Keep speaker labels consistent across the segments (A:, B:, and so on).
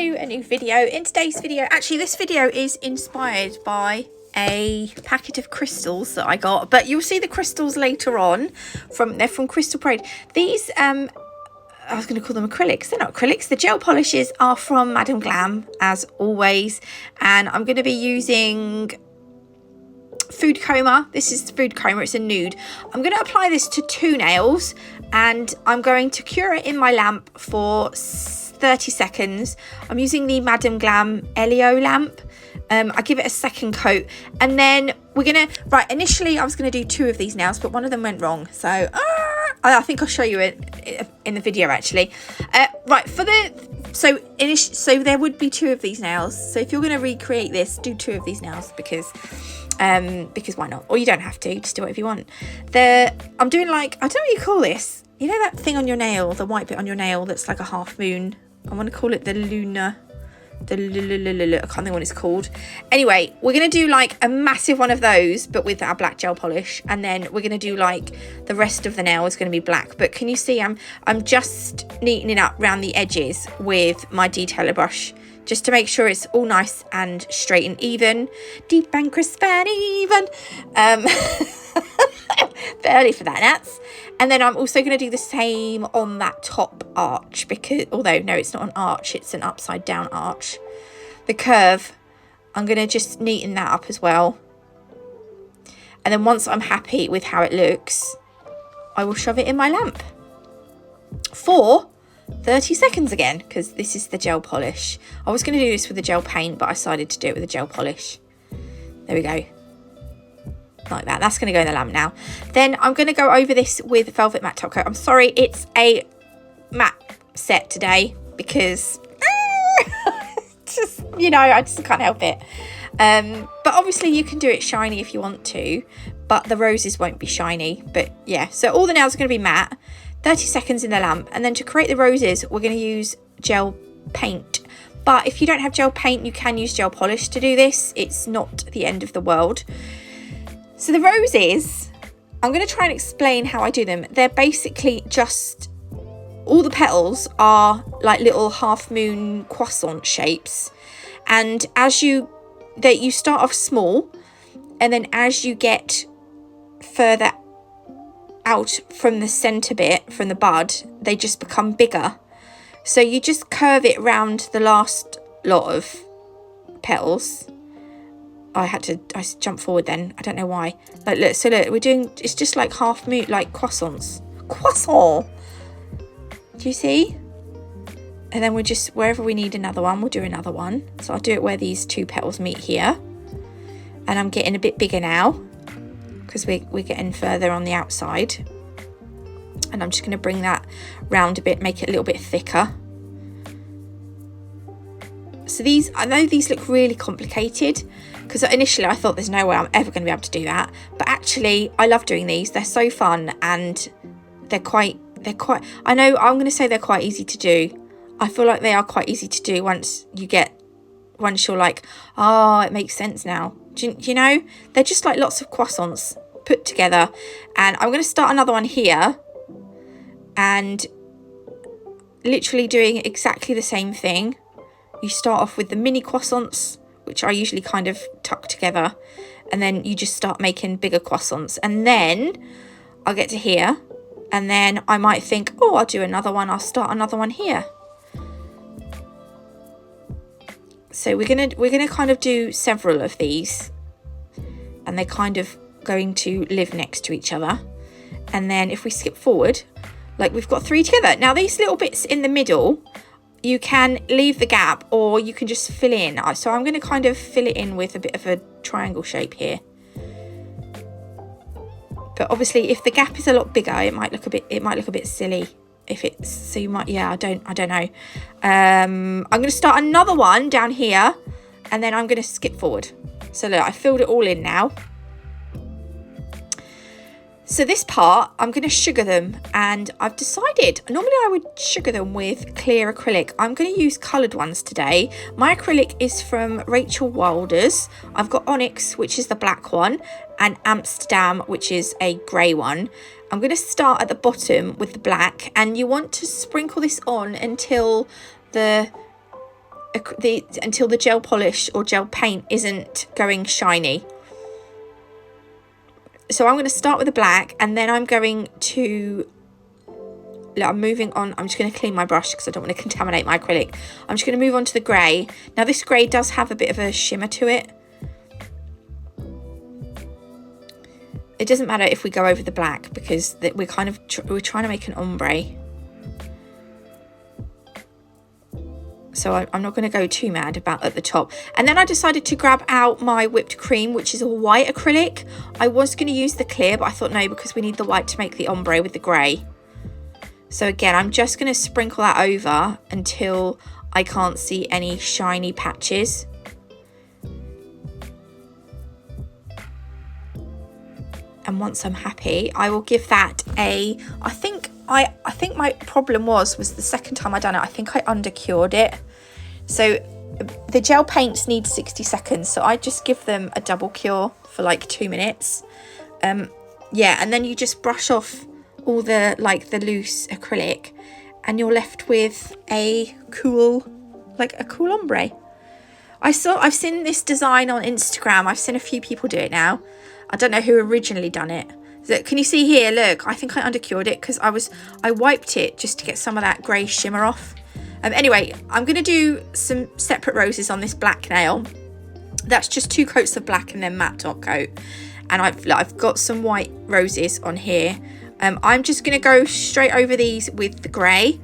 A: to a new video. In today's video, actually this video is inspired by a packet of crystals that I got, but you'll see the crystals later on. They're from Crystal Parade. These I was going to call them acrylics. They're not acrylics. The gel polishes are from Madam Glam, as always, and I'm going to be using Food Coma. This is Food Coma. It's a nude. I'm going to apply this to 2 nails, and I'm going to cure it in my lamp for 30 seconds. I'm using the Madam Glam Elio lamp. I give it a second coat, and then we're gonna, initially I was gonna do 2 of these nails, but one of them went wrong, so I think I'll show you it in the video actually. So there would be 2 of these nails, so if you're gonna recreate this, do 2 of these nails, because why not? Or you don't have to, just do whatever you want. I'm doing, like, I don't know what you call this, you know that thing on your nail, the white bit on your nail that's like a half moon? I want to call it the lunar, I can't think what it's called. Anyway, we're going to do like a massive one of those, but with our black gel polish, and then we're going to do like the rest of the nail is going to be black. But can you see I'm just neatening up around the edges with my detailer brush, just to make sure it's all nice and straight and even, deep and crisp and even. Bit early for that, Nats. And then I'm also going to do the same on that top arch, because, although no, it's not an arch, it's an upside down arch. The curve, I'm going to just neaten that up as well. And then once I'm happy with how it looks, I will shove it in my lamp for 30 seconds again, because this is the gel polish. I was going to do this with the gel paint, but I decided to do it with the gel polish. There we go. Like that. That's going to go in the lamp now. Then I'm going to go over this with Velvet Matte Top Coat. I'm sorry, it's a matte set today, because just, you know, I just can't help it. But obviously you can do it shiny if you want to, but the roses won't be shiny. But yeah, so all the nails are going to be matte. 30 seconds in the lamp, and then to create the roses we're going to use gel paint. But if you don't have gel paint, you can use gel polish to do this. It's not the end of the world. So the roses, I'm going to try and explain how I do them. They're basically just, all the petals are like little half moon croissant shapes, and as you start off small, and then as you get further out from the center bit, from the bud, they just become bigger. So you just curve it around the last lot of petals. I jumped forward then, I don't know why. Like, look, so look, we're doing, it's just like half moon, like croissants. Croissant! Do you see? And then we're just, wherever we need another one, we'll do another one. So I'll do it where these 2 petals meet here. And I'm getting a bit bigger now, because we're getting further on the outside. And I'm just going to bring that round a bit, make it a little bit thicker. So these, I know these look really complicated, because initially I thought there's no way I'm ever going to be able to do that. But actually, I love doing these. They're so fun, and they're quite, I know I'm going to say they're quite easy to do. I feel like they are quite easy to do once you're like, oh, it makes sense now. Do you know? They're just like lots of croissants put together. And I'm going to start another one here, and literally doing exactly the same thing. You start off with the mini croissants, which I usually kind of tuck together, and then you just start making bigger croissants. And then I'll get to here, and then I might think, oh, I'll do another one. I'll start another one here. So we're gonna kind of do several of these, and they're kind of going to live next to each other. And then if we skip forward, like, we've got 3 together. Now these little bits in the middle, you can leave the gap, or you can just fill in. So I'm going to kind of fill it in with a bit of a triangle shape here. But obviously, if the gap is a lot bigger, it might look a bit silly. If it's, so you might, yeah, I don't know. I'm going to start another one down here, and then I'm going to skip forward. So look, I filled it all in now. So this part, I'm going to sugar them, and I've decided, normally I would sugar them with clear acrylic. I'm going to use coloured ones today. My acrylic is from Rachel Wilder's. I've got Onyx, which is the black one, and Amsterdam, which is a grey one. I'm going to start at the bottom with the black, and you want to sprinkle this on until the until the gel polish or gel paint isn't going shiny. So I'm going to start with the black, and then I'm going to, I'm moving on. I'm just going to clean my brush because I don't want to contaminate my acrylic. I'm just going to move on to the grey. Now this grey does have a bit of a shimmer to it. It doesn't matter if we go over the black because we're kind of we're trying to make an ombre. So I'm not going to go too mad about at the top. And then I decided to grab out my whipped cream, which is a white acrylic. I was going to use the clear, but I thought no, because we need the white to make the ombre with the grey. So again, I'm just going to sprinkle that over until I can't see any shiny patches. And once I'm happy, I will give that a, I think my problem was the second time I done it, I think I undercured it. So the gel paints need 60 seconds. So I just give them a double cure for like 2 minutes. Yeah, and then you just brush off all the loose acrylic and you're left with a cool ombre. I've seen this design on Instagram. I've seen a few people do it now. I don't know who originally done it. So can you see here? Look, I think I undercured it because I wiped it just to get some of that grey shimmer off. Anyway, I'm going to do some separate roses on this black nail. That's just 2 coats of black and then matte top coat. And I've got some white roses on here. I'm just going to go straight over these with the grey.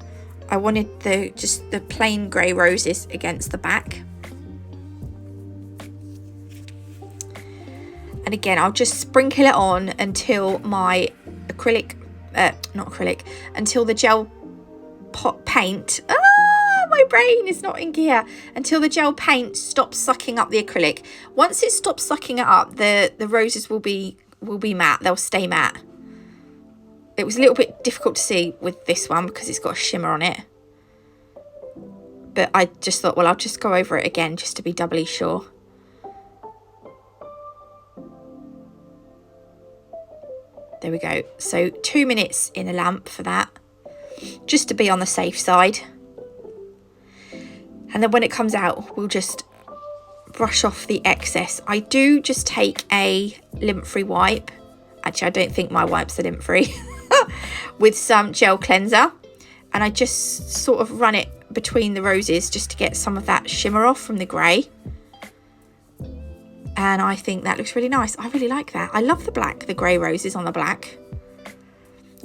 A: I wanted just the plain grey roses against the back. And again, I'll just sprinkle it on until my until the gel paint, my brain is not in gear, until the gel paint stops sucking up the acrylic. Once it stops sucking it up, the roses will be matte, they'll stay matte. It was a little bit difficult to see with this one because it's got a shimmer on it. But I just thought, well, I'll just go over it again just to be doubly sure. There we go. So 2 minutes in a lamp for that, just to be on the safe side. And then when it comes out, we'll just brush off the excess. I do just take a lint-free wipe. Actually, I don't think my wipes are lint-free. With some gel cleanser. And I just sort of run it between the roses just to get some of that shimmer off from the grey. And I think that looks really nice. I really like that. I love the grey roses on the black.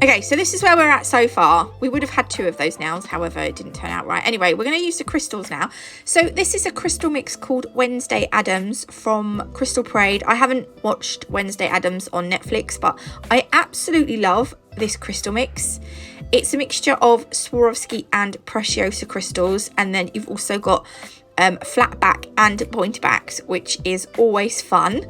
A: Okay, so this is where we're at so far. We would have had 2 of those nails, however, it didn't turn out right. Anyway, we're going to use the crystals now. So this is a crystal mix called Wednesday Addams from Crystal Parade. I haven't watched Wednesday Addams on Netflix, but I absolutely love this crystal mix. It's a mixture of Swarovski and Preciosa crystals, and then you've also got flat back and pointy backs, which is always fun.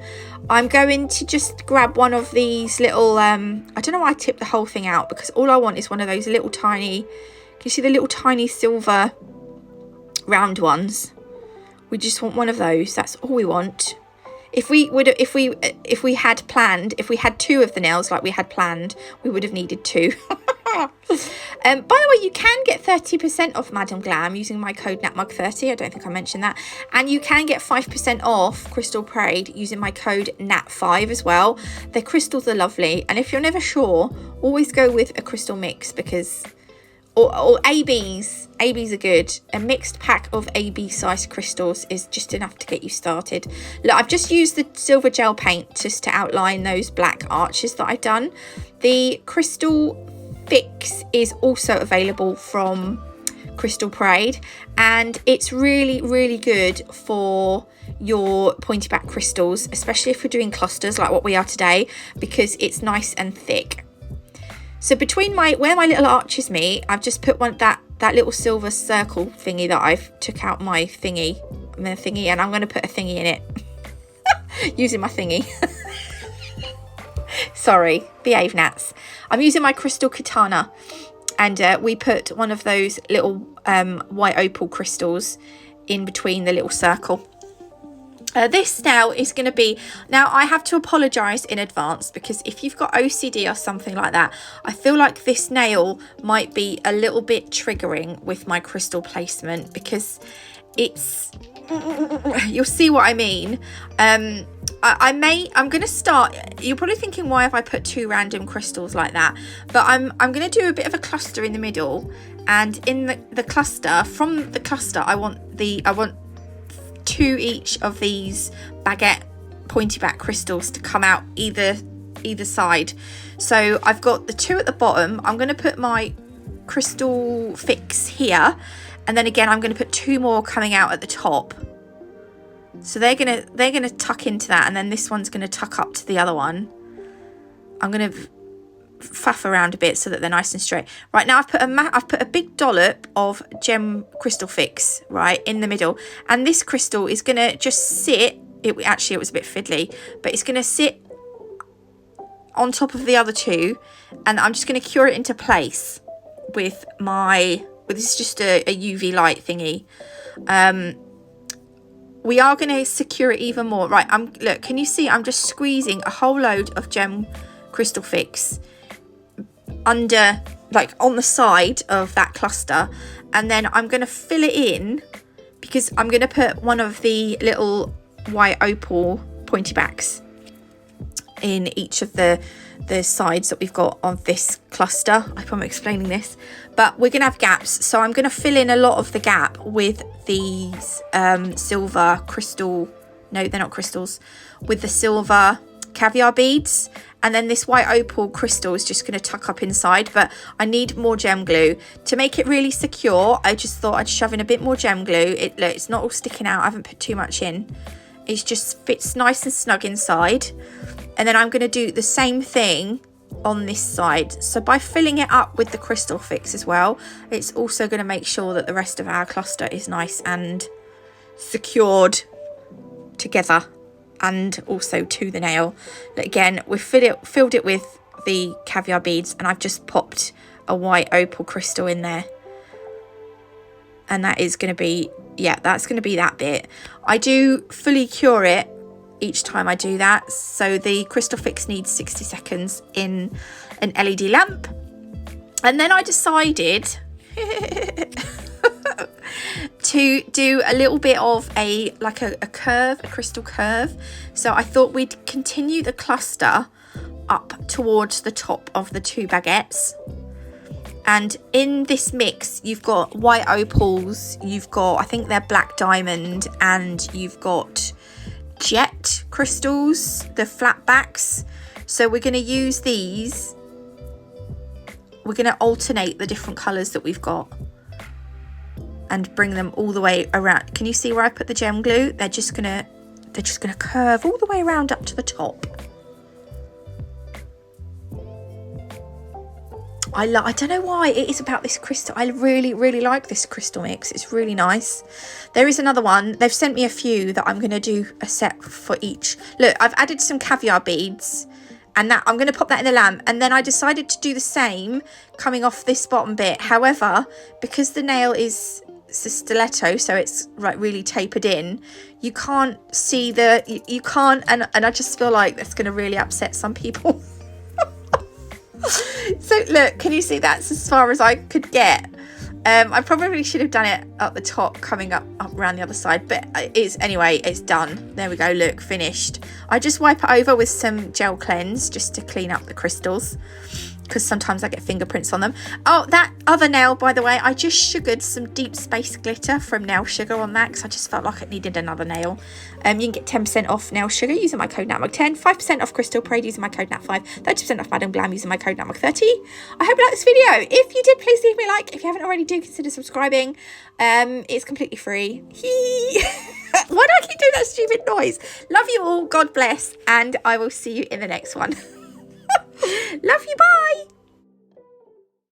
A: I'm going to just grab one of these little I don't know why I tipped the whole thing out, because all I want is one of those little tiny, can you see the little tiny silver round ones? We just want one of those. That's all we want. If we had 2 of the nails like we had planned, we would have needed 2. By the way, you can get 30% off Madam Glam using my code NATMUG30. I don't think I mentioned that. And you can get 5% off Crystal Parade using my code NAT5 as well. Their crystals are lovely. And if you're never sure, always go with a crystal mix, because or ABs are good. A mixed pack of AB size crystals is just enough to get you started. Look, I've just used the silver gel paint just to outline those black arches that I've done. The crystal fix is also available from Crystal Parade, and it's really, really good for your pointy back crystals, especially if we're doing clusters like what we are today, because it's nice and thick. So between where my little arches meet, I've just put that little silver circle thingy that I've took out my thingy, and I'm going to put a thingy in it using my thingy. Sorry, behave, Nats. I'm using my crystal katana, and we put one of those little white opal crystals in between the little circle. This now is going to be, now I have to apologise in advance, because if you've got OCD or something like that, I feel like this nail might be a little bit triggering with my crystal placement, because it's, you'll see what I mean. I'm going to start, you're probably thinking, why have I put 2 random crystals like that? But I'm going to do a bit of a cluster in the middle, and in the cluster, from the cluster, I want 2 each of these baguette pointy back crystals to come out either side. So I've got the 2 at the bottom. I'm going to put my crystal fix here, and then again I'm going to put 2 more coming out at the top. So they're gonna tuck into that, and then this one's going to tuck up to the other one. I'm going to faff around a bit so that they're nice and straight. Right, now I've put a big dollop of gem crystal fix right in the middle, and this crystal is going to just sit. It was a bit fiddly, but it's going to sit on top of the other 2, and I'm just going to cure it into place with this is just a UV light thingy. We are going to secure it even more. Right, look, can you see I'm just squeezing a whole load of gem crystal fix under, like on the side of that cluster, and then I'm going to fill it in, because I'm going to put one of the little white opal pointy backs in each of the sides that we've got of this cluster. I hope I'm explaining this, but we're gonna have gaps, so I'm gonna fill in a lot of the gap with these silver crystal, no, they're not crystals, with the silver caviar beads, and then this white opal crystal is just going to tuck up inside. But I need more gem glue to make it really secure. I just thought I'd shove in a bit more gem glue. Look, it's not all sticking out. I haven't put too much in. It just fits nice and snug inside. And then I'm going to do the same thing on this side. So by filling it up with the crystal fix as well, it's also going to make sure that the rest of our cluster is nice and secured together, and also to the nail. Again, we've filled it with the caviar beads, and I've just popped a white opal crystal in there, and that is going to be, yeah, that's going to be that bit. I do fully cure it each time I do that, so the crystal fix needs 60 seconds in an LED lamp. And then I decided to do a little bit of a curve, a crystal curve. So I thought we'd continue the cluster up towards the top of the 2 baguettes. And in this mix, you've got white opals, you've got, I think they're black diamond, and you've got jet crystals, the flat backs. So we're going to use these. We're going to alternate the different colours that we've got and bring them all the way around. Can you see where I put the gem glue? They're just gonna curve all the way around up to the top. I don't know why it is about this crystal. I really, really like this crystal mix. It's really nice. There is another one. They've sent me a few that I'm going to do a set for each. Look, I've added some caviar beads, and that I'm going to pop that in the lamp. And then I decided to do the same coming off this bottom bit. However, because the nail is a stiletto, so it's really tapered in, you can't see you can't, and I just feel like that's going to really upset some people. So look, can you see that's as far as I could get? I probably should have done it at the top, coming up around the other side, but anyway, it's done. There we go, look, finished. I just wipe it over with some gel cleanse just to clean up the crystals, because sometimes I get fingerprints on them. Oh, that other nail, by the way, I just sugared some deep space glitter from Nail Sugar on that, because I just felt like it needed another nail. You can get 10% off Nail Sugar using my code NATMUG10, 5% off Crystal Parade using my code NAT5, 30% off Madam Glam using my code NATMUG30. I hope you liked this video. If you did, please leave me a like. If you haven't already, do consider subscribing. It's completely free. Why do I keep doing that stupid noise? Love you all, God bless, and I will see you in the next one. Love you, bye.